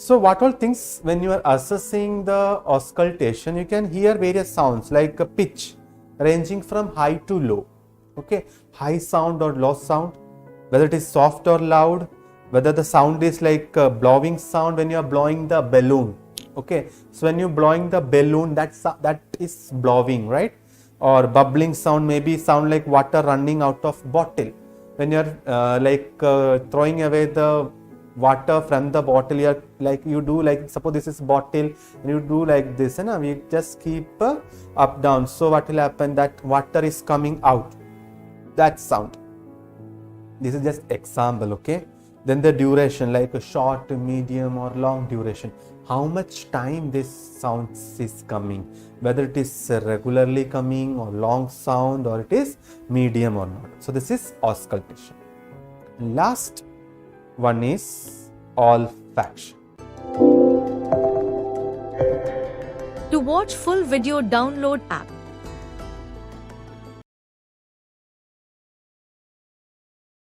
So what all things, when you are assessing the auscultation, you can hear various sounds like a pitch ranging from high to low. Okay, high sound or low sound, whether it is soft or loud, whether the sound is like a blowing sound when you are blowing the balloon. Okay, so when you blowing the balloon, that is blowing, right? Or bubbling sound, maybe sound like water running out of bottle. When you are throwing away the water from the bottle, you are like, you do like, suppose this is bottle and you do like this, and we just keep up down. So what will happen, that water is coming out, that sound. This is just example. Okay, then the duration, like a short, medium or long duration, how much time this sound is coming, whether it is regularly coming or long sound, or it is medium or not. So this is auscultation. Last one is olfaction. To watch full video, download app.